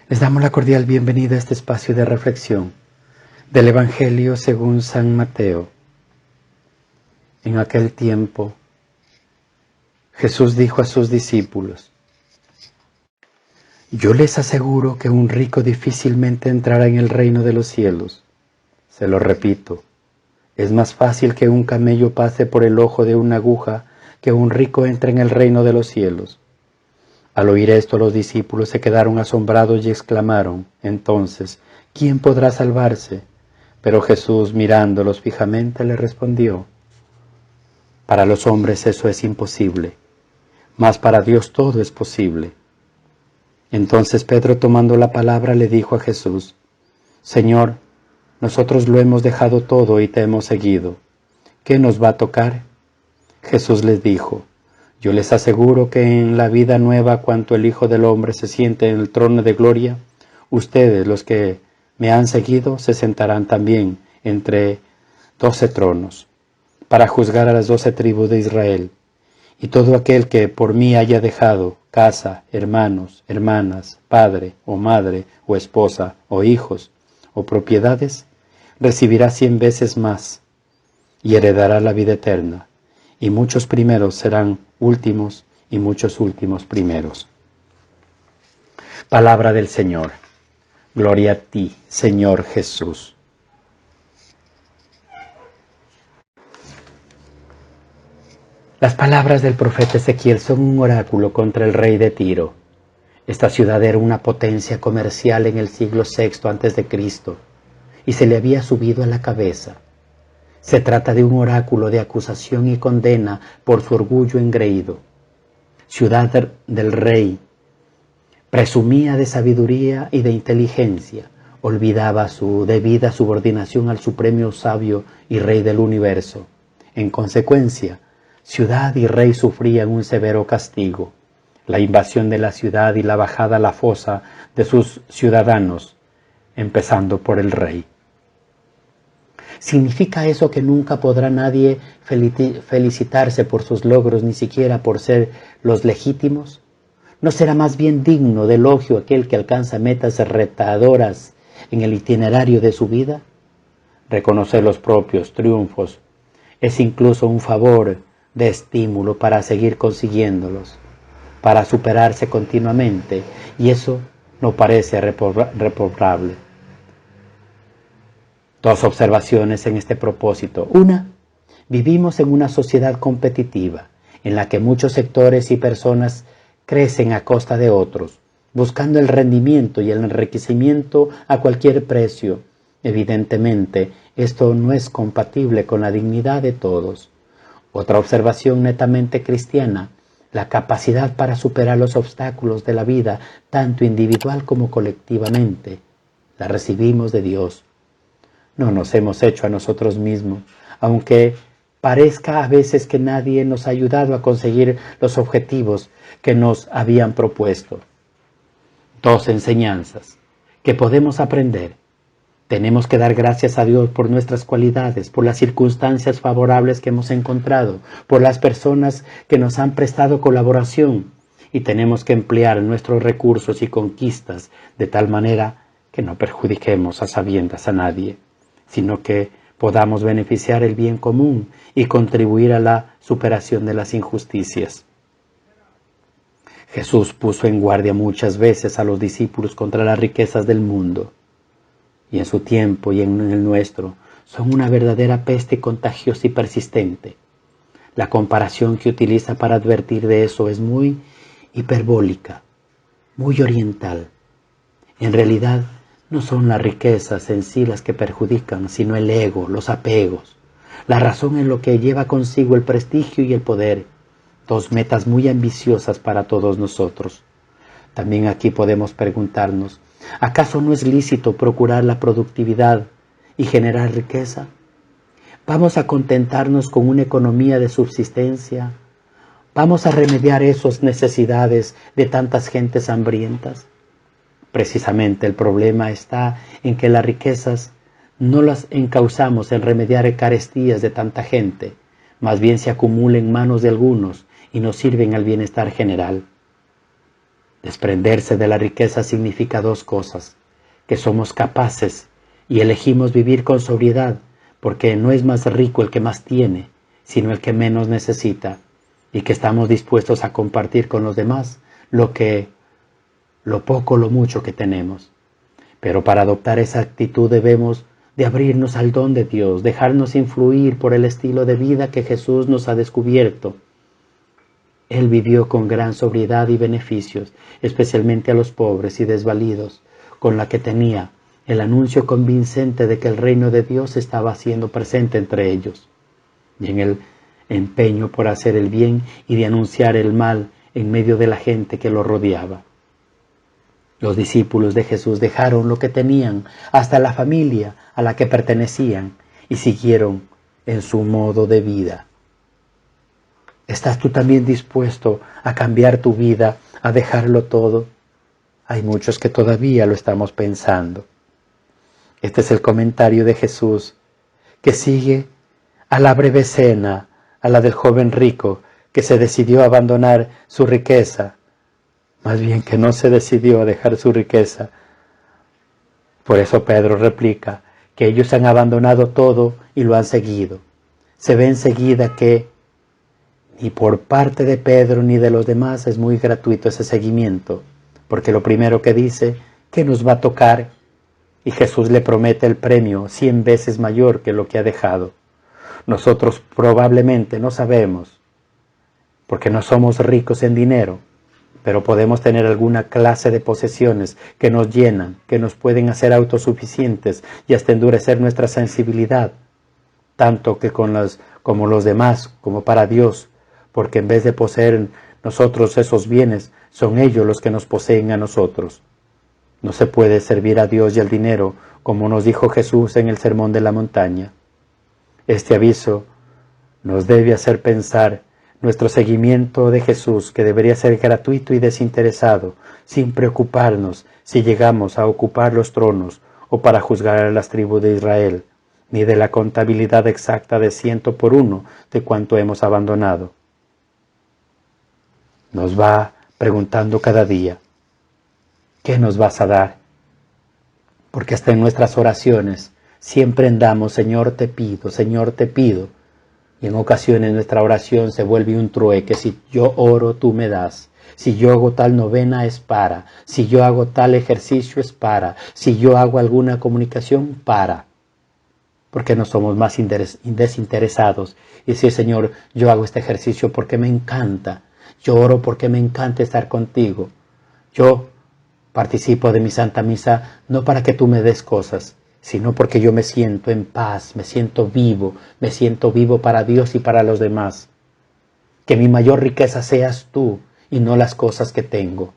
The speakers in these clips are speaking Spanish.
Les damos la cordial bienvenida a este espacio de reflexión del Evangelio según San Mateo. En aquel tiempo, Jesús dijo a sus discípulos: Yo les aseguro que un rico difícilmente entrará en el reino de los cielos. Se lo repito, es más fácil que un camello pase por el ojo de una aguja que un rico entre en el reino de los cielos. Al oír esto, los discípulos se quedaron asombrados y exclamaron: Entonces, ¿quién podrá salvarse? Pero Jesús, mirándolos fijamente, le respondió: Para los hombres eso es imposible, mas para Dios todo es posible. Entonces Pedro, tomando la palabra, le dijo a Jesús: Señor, nosotros lo hemos dejado todo y te hemos seguido. ¿Qué nos va a tocar? Jesús les dijo: Yo les aseguro que en la vida nueva, cuando el Hijo del Hombre se siente en el trono de gloria, ustedes, los que me han seguido, se sentarán también entre 12 tronos, para juzgar a las 12 tribus de Israel. Y todo aquel que por mí haya dejado casa, hermanos, hermanas, padre o madre o esposa o hijos o propiedades, recibirá 100 veces más y heredará la vida eterna. Y muchos primeros serán últimos y muchos últimos primeros. Palabra del Señor. Gloria a ti, Señor Jesús. Las palabras del profeta Ezequiel son un oráculo contra el rey de Tiro. Esta ciudad era una potencia comercial en el siglo VI a.C. y se le había subido a la cabeza. Se trata de un oráculo de acusación y condena por su orgullo engreído. Ciudad del rey, presumía de sabiduría y de inteligencia, olvidaba su debida subordinación al supremo sabio y rey del universo. En consecuencia, ciudad y rey sufrían un severo castigo: la invasión de la ciudad y la bajada a la fosa de sus ciudadanos, empezando por el rey. ¿Significa eso que nunca podrá nadie felicitarse por sus logros, ni siquiera por ser los legítimos? ¿No será más bien digno de elogio aquel que alcanza metas retadoras en el itinerario de su vida? Reconocer los propios triunfos es incluso un favor de estímulo para seguir consiguiéndolos, para superarse continuamente, y eso no parece reprobable. Dos observaciones en este propósito. Una, vivimos en una sociedad competitiva, en la que muchos sectores y personas crecen a costa de otros, buscando el rendimiento y el enriquecimiento a cualquier precio. Evidentemente, esto no es compatible con la dignidad de todos. Otra observación netamente cristiana, la capacidad para superar los obstáculos de la vida, tanto individual como colectivamente, la recibimos de Dios. No nos hemos hecho a nosotros mismos, aunque parezca a veces que nadie nos ha ayudado a conseguir los objetivos que nos habían propuesto. Dos enseñanzas que podemos aprender. Tenemos que dar gracias a Dios por nuestras cualidades, por las circunstancias favorables que hemos encontrado, por las personas que nos han prestado colaboración, y tenemos que emplear nuestros recursos y conquistas de tal manera que no perjudiquemos a sabiendas a nadie, sino que podamos beneficiar el bien común y contribuir a la superación de las injusticias. Jesús puso en guardia muchas veces a los discípulos contra las riquezas del mundo, y en su tiempo y en el nuestro son una verdadera peste contagiosa y persistente. La comparación que utiliza para advertir de eso es muy hiperbólica, muy oriental. En realidad, no son las riquezas en sí las que perjudican, sino el ego, los apegos. La razón es lo que lleva consigo el prestigio y el poder, dos metas muy ambiciosas para todos nosotros. También aquí podemos preguntarnos, ¿acaso no es lícito procurar la productividad y generar riqueza? ¿Vamos a contentarnos con una economía de subsistencia? ¿Vamos a remediar esas necesidades de tantas gentes hambrientas? Precisamente el problema está en que las riquezas no las encauzamos en remediar carestías de tanta gente, más bien se acumulan en manos de algunos y no sirven al bienestar general. Desprenderse de la riqueza significa dos cosas: que somos capaces y elegimos vivir con sobriedad, porque no es más rico el que más tiene, sino el que menos necesita, y que estamos dispuestos a compartir con los demás lo poco o lo mucho que tenemos. Pero para adoptar esa actitud debemos de abrirnos al don de Dios, dejarnos influir por el estilo de vida que Jesús nos ha descubierto. Él vivió con gran sobriedad y beneficios, especialmente a los pobres y desvalidos, con la que tenía el anuncio convincente de que el reino de Dios estaba siendo presente entre ellos, y en el empeño por hacer el bien y de anunciar el mal en medio de la gente que lo rodeaba. Los discípulos de Jesús dejaron lo que tenían, hasta la familia a la que pertenecían, y siguieron en su modo de vida. ¿Estás tú también dispuesto a cambiar tu vida, a dejarlo todo? Hay muchos que todavía lo estamos pensando. Este es el comentario de Jesús, que sigue a la breve escena, a la del joven rico que se decidió a abandonar su riqueza, más bien que no se decidió a dejar su riqueza. Por eso Pedro replica que ellos han abandonado todo y lo han seguido. Se ve enseguida que ni por parte de Pedro ni de los demás es muy gratuito ese seguimiento, porque lo primero que dice, que nos va a tocar, y Jesús le promete el premio 100 veces mayor que lo que ha dejado. Nosotros probablemente no sabemos, porque no somos ricos en dinero, pero podemos tener alguna clase de posesiones que nos llenan, que nos pueden hacer autosuficientes y hasta endurecer nuestra sensibilidad, tanto que como los demás, como para Dios, porque en vez de poseer nosotros esos bienes, son ellos los que nos poseen a nosotros. No se puede servir a Dios y al dinero, como nos dijo Jesús en el Sermón de la Montaña. Este aviso nos debe hacer pensar nuestro seguimiento de Jesús, que debería ser gratuito y desinteresado, sin preocuparnos si llegamos a ocupar los tronos o para juzgar a las tribus de Israel, ni de la contabilidad exacta de 100 por 1 de cuanto hemos abandonado. Nos va preguntando cada día, ¿qué nos vas a dar? Porque hasta en nuestras oraciones siempre andamos, Señor te pido, y en ocasiones nuestra oración se vuelve un trueque: si yo oro, tú me das; si yo hago tal novena, es para; si yo hago tal ejercicio, es para; si yo hago alguna comunicación, para. Porque no somos más desinteresados y decir, Señor, yo hago este ejercicio porque me encanta, yo oro porque me encanta estar contigo, yo participo de mi Santa Misa no para que tú me des cosas, sino porque yo me siento en paz, me siento vivo para Dios y para los demás. Que mi mayor riqueza seas tú y no las cosas que tengo.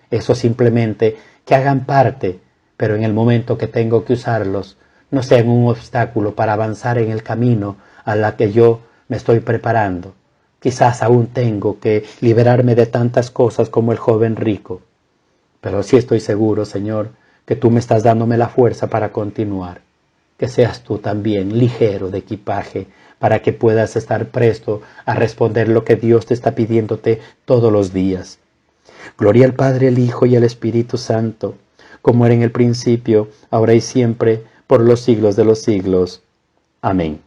Eso simplemente que hagan parte, pero en el momento que tengo que usarlos, no sean un obstáculo para avanzar en el camino a la que yo me estoy preparando. Quizás aún tengo que liberarme de tantas cosas como el joven rico, pero sí estoy seguro, Señor, que tú me estás dándome la fuerza para continuar. Que seas tú también ligero de equipaje, para que puedas estar presto a responder lo que Dios te está pidiéndote todos los días. Gloria al Padre, al Hijo y al Espíritu Santo, como era en el principio, ahora y siempre, por los siglos de los siglos. Amén.